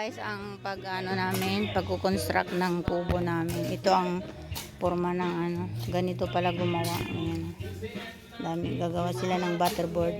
guys ang pag-ano namin, pagko-construct ng kubo namin. Ito ang forma ng ano, ganito pala gumawa. Ayan. Dami, gagawa sila ng butterboard.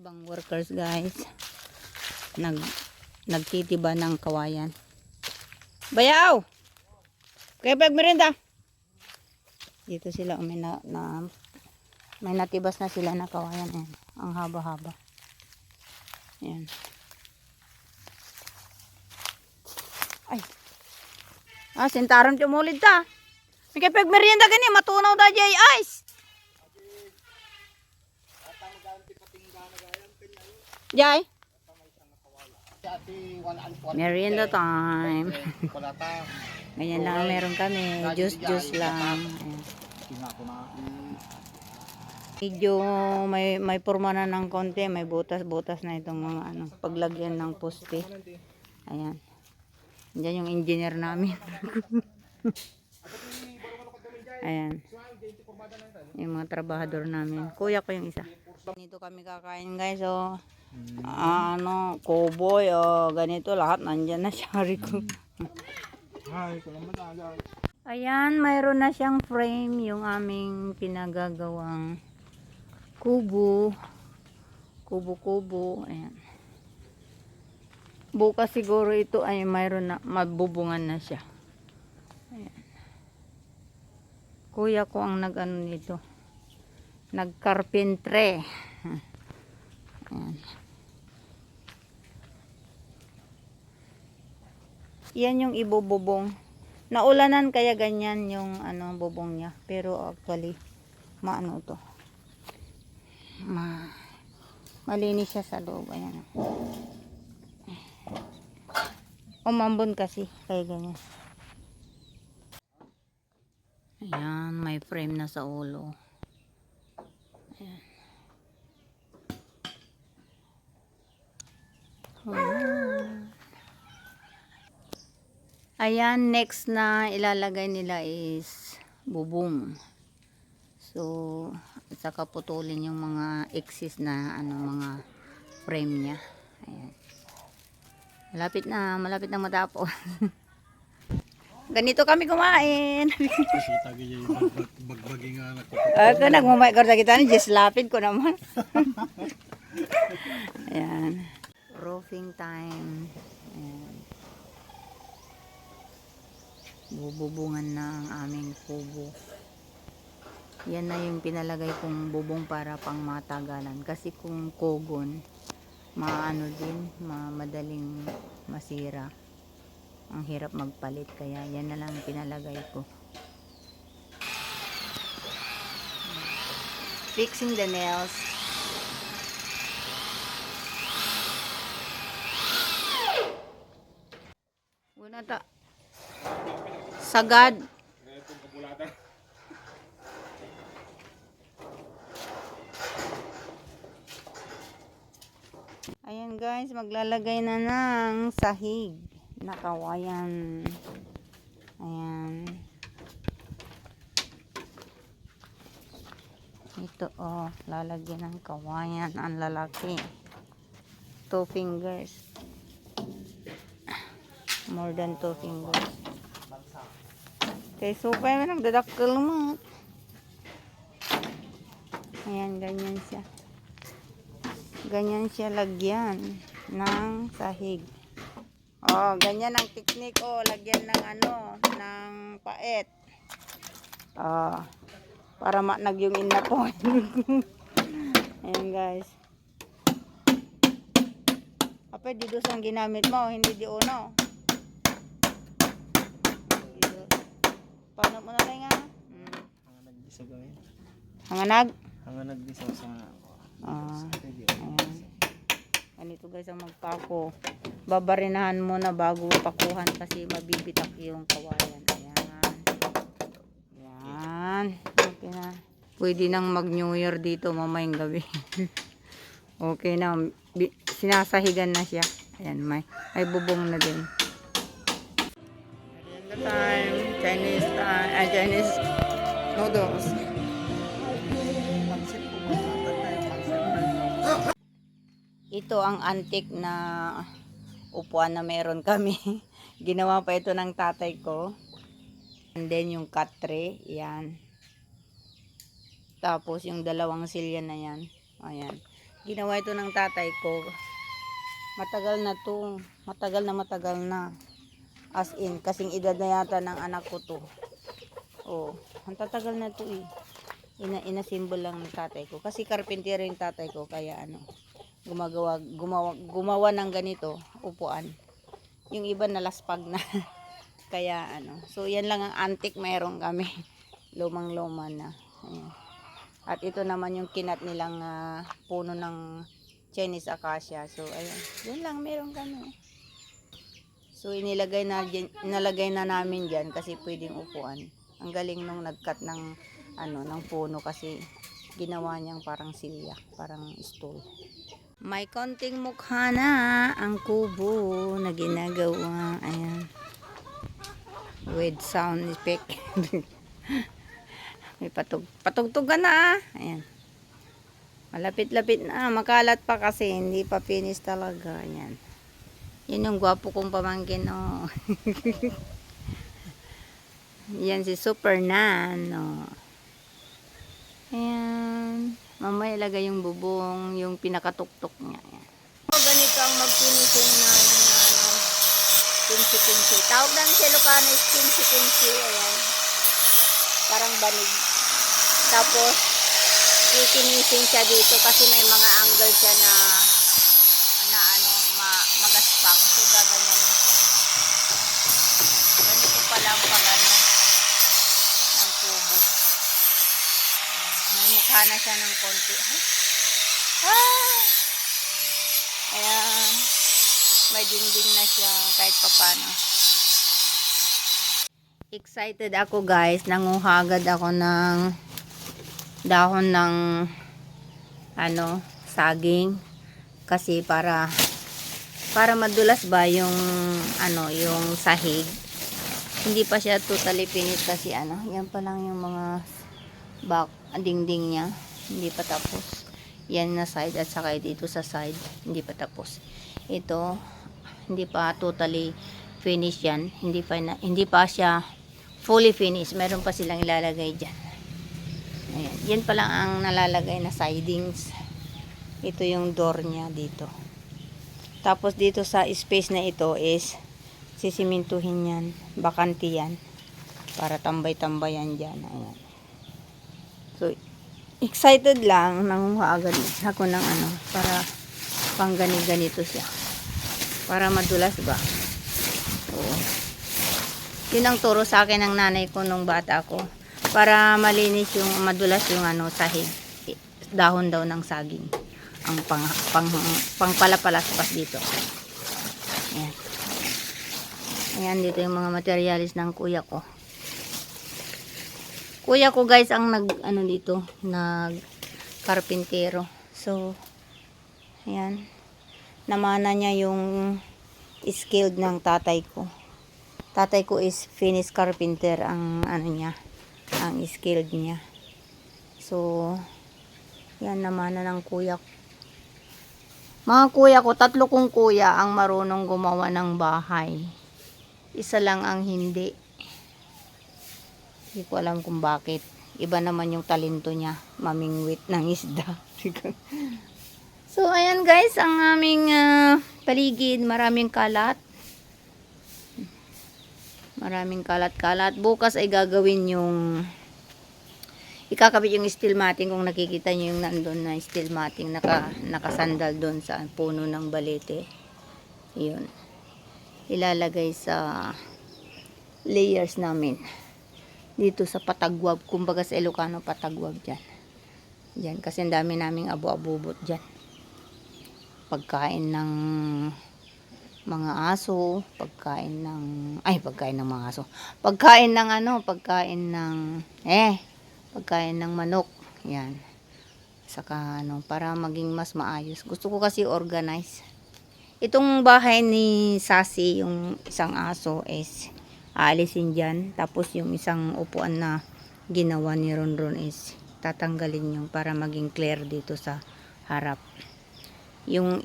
Ibang workers guys, nagtitiba ng kawayan. Bayaw! Kaya pagmerinda. Dito sila may natibas na sila na kawayan. Ayan. Ang haba-haba. Ayan. Ay. Sintaron tumulid ta. May kaya pagmerinda gani, matunaw da jay ice. Jay. Merienda time. Ganyan lang meron kami. Juice lang. Ayan. Medyo may forma na ng konti. May butas-butas na itong mga ano, paglagyan ng poste. Ayan. Diyan yung engineer namin. Ayan. Yung mga trabahador namin. Kuya ko yung isa. Dito kami kakain guys. Oh. Cowboy. Oh, ganito lahat. Nandyan na siya. Ko. Ayan, mayroon na siyang frame yung aming pinagagawang kubo. Kubo. Ayan. Bukas siguro ito ay mayroon na, mabubungan na siya. Ayan. Kuya ko ang nag-ano nito. Nagkarpentre. Ayan. Yan yung ibububong. Naulanan kaya ganyan yung ano bubong niya. Pero actually maano to. Malinis siya sa loob. Ayan. Umambon kasi kaya ganyan. Ayan, may frame na sa ulo. Ayan. Ayan, next na ilalagay nila is bubong. So, saka putulin yung mga excess na mga frame niya. Ayan. Malapit na matapos. Ganito kami kumain. Ako nagmumay ko sa kita ni just lapid ko naman. Ayan. Roofing time. Ayan. Bububungan na ang aming kubo. Yan na yung pinalagay kong bubong para pang matagalan. Kasi kung kogon, madaling masira. Ang hirap magpalit. Kaya yan na lang pinalagay ko. Fixing the nails. Una ta. Sagad. Ayan guys, maglalagay na ng sahig na kawayan. Ayan. Ito lalagyan ng kawayan ang lalaki. 2 fingers. More than 2 fingers. Okay, so kaya nagdadakkel mo. Ayan, ganyan siya. Ganyan siya lagyan ng sahig. Ganyan ang technique. Lagyan ng ng paet. Para manag yung inapon. Ayan guys. Di dos ang ginamit mo, hindi di uno. Paano mo na lang nga? Hanganag bisa gawin. Hanganag bisa sa ayan. Ganito guys ang magpako. Babarinahan mo na bago pakuhan kasi mabibitak yung kawayan. Ayan. Okay na. Pwede nang mag New Year dito mamayang gabi. Okay na. Sinasahigan na siya. Ayan, may bubong na din. Merienda time. Chinese noodles. Ito ang antique na upuan na meron kami. Ginawa pa ito ng tatay ko. And then yung cut tray, yan. Tapos yung dalawang silya na yan. Ayan. Ginawa ito ng tatay ko. Matagal na to. Matagal na. As in, kasing edad na yata ng anak ko to. Oh, ang tatagal na to eh. Ina-symbol lang ng tatay ko. Kasi karpintero yung tatay ko. Kaya ano, gumawa ng ganito, upuan. Yung iba nalaspag na. Kaya ano, so yan lang ang antique meron kami. Lumang-luma na. Ayan. At ito naman yung kinat nilang puno ng Chinese acacia. So ayan, yun lang meron kami. So inalagay na namin diyan kasi pwedeng upuan. Ang galing nung nagcut ng ng puno kasi ginawa niyang parang silya, parang stool. May konting mukha na ang kubo na ginagawa. Ayan. With sound effect. May patugtugan na. Ayan. Malapit-lapit na. Makalat pa kasi. Hindi pa finish talaga. Ayan. Yun yung gwapo kong pamangkin. Oh. Yan si Super Nan. Oh. Ayan. Mamaya ilagay yung bubong, yung pinakatuktok niya. Ayan. So, ganito ang mag-finishing na kinsi-kinsi. Tawag ng Ilocano is kinsi-kinsi. Ayan. Parang banig. Tapos, kikinisin siya dito kasi may mga angle siya na magaspak. So, gaganyan siya. Ganito pa lang pag ng kubo. May mukha na siya ng konti. Ayan. May dingding na siya kahit papano. Excited ako guys. Nanguhagad ako ng dahon ng saging. Kasi para madulas ba yung yung sahig. Hindi pa siya totally finished kasi yan pa lang yung mga dingding niya. Hindi pa tapos. Yan na side at saka dito sa side. Hindi pa tapos. Ito, hindi pa totally finished yan. Hindi pa siya fully finished. Meron pa silang ilalagay dyan. Ayan. Yan pa lang ang nalalagay na sidings. Ito yung door niya dito. Tapos dito sa space na ito is sisimintuhin yan. Bakante yan. Para tambay-tambayan dyan. Ayan. So, excited lang. Nanguha agad ako ng para pang ganito siya. Para madulas ba? Oo. Yun ang turo sa akin ng nanay ko nung bata ko. Para malinis yung madulas yung sahig. Dahon daw ng saging. Ang pangpalapalaspas dito. Ayan. Ayan, dito yung mga materialis ng kuya ko. Kuya ko guys ang dito, karpintero. So, ayan. Namana niya yung skilled ng tatay ko. Tatay ko is finished carpenter ang niya, ang skilled niya. So, yan namana ng kuya ko. Mga kuya ko, 3 kong kuya ang marunong gumawa ng bahay. Isa lang ang hindi. Hindi ko alam kung bakit. Iba naman yung talento niya. Mamingwit ng isda. So, ayan guys. Ang aming paligid. Maraming kalat. Maraming kalat-kalat. Bukas ay gagawin yung ikakabit yung steel matting. Kung nakikita nyo yung nandun na steel matting. Nakasandal doon sa puno ng balete. Yun. Ilalagay sa layers namin. Dito sa patagwab, kumbaga sa Ilocano patagwab dyan. Dyan, kasi ang dami naming abo-abubot dyan. Pagkain ng mga aso, pagkain ng mga aso. Pagkain ng pagkain ng manok. Yan. Saka para maging mas maayos. Gusto ko kasi organize. Itong bahay ni Sassy, yung isang aso is aalisin dyan. Tapos yung isang upuan na ginawa ni Ronron is tatanggalin yung para maging clear dito sa harap. Yung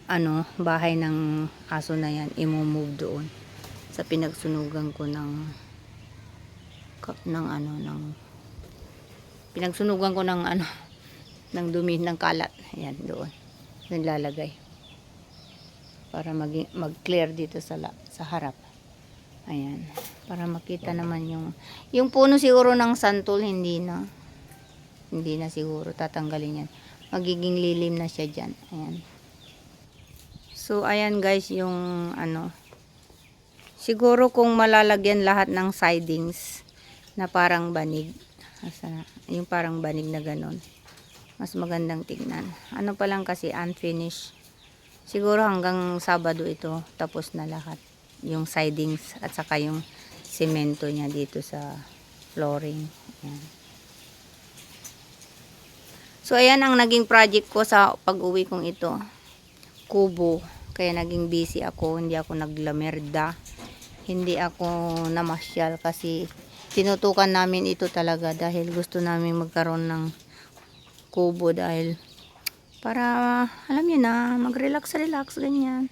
ano, bahay ng aso na yan, i-move doon sa pinagsunugan ko ng dumi ng kalat. Ayan, doon. Doon lalagay. Para mag-clear dito sa harap. Ayan. Para makita naman yung puno siguro ng santol, hindi na siguro tatanggalin yan. Magiging lilim na siya dyan. Ayan. So, ayan guys, yung siguro kung malalagyan lahat ng sidings na parang banig, yung parang banig na ganon, mas magandang tignan. Ano pa lang kasi unfinished. Siguro hanggang Sabado ito tapos na lahat. Yung sidings at saka yung semento niya dito sa flooring. Ayan. So ayan ang naging project ko sa pag-uwi kong ito. Kubo. Kaya naging busy ako. Hindi ako naglamerda. Hindi ako namasyal kasi tinutukan namin ito talaga dahil gusto namin magkaroon ng kubo dahil para alam niyo na mag-relax ganyan.